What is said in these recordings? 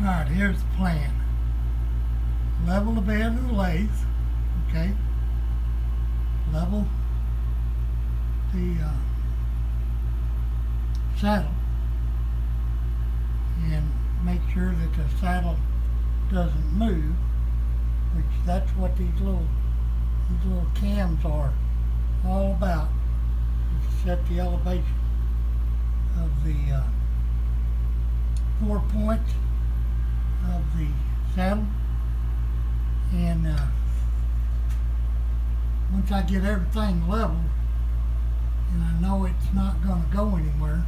Alright, here's the plan. Level the bed of the lathe, okay? Level the saddle and make sure that the saddle doesn't move, which that's what these little cams are all about, is to set the elevation of the 4 points of the saddle. And once I get everything level and I know it's not going to go anywhere,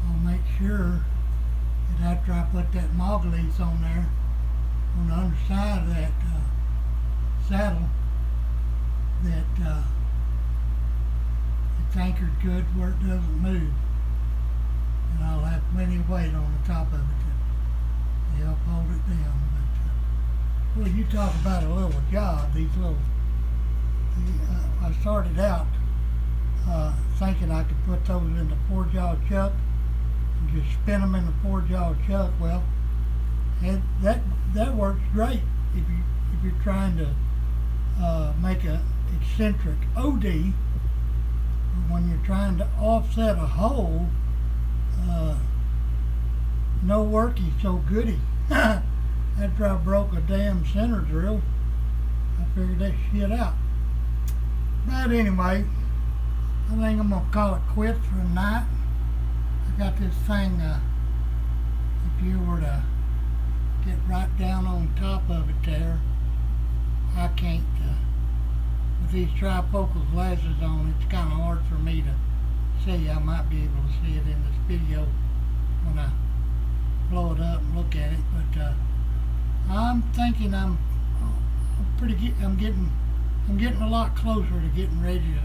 I'll make sure that after I put that lathe on there, on the underside of that saddle, that it's anchored good where it doesn't move. And I'll have plenty of weight on the top of it to help hold it down. But, well, you talk about a little job, I started out thinking I could put those in the 4-jaw chuck and just spin them in the 4-jaw chuck. Well, and that works great if you're trying to make a eccentric OD. But when you're trying to offset a hole, no worky so goody. After I broke a damn center drill, I figured that shit out. But anyway, I think I'm gonna call it quits for the night. I got this thing, if you were to get right down on top of it there, I can't, with these trifocal glasses on, it's kind of hard for me to see. I might be able to see it in this video when I blow it up and look at it, but I'm thinking I'm getting a lot closer to getting ready to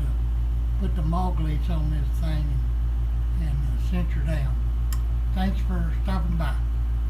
put the lathe on this thing and cinch her down. Thanks for stopping by.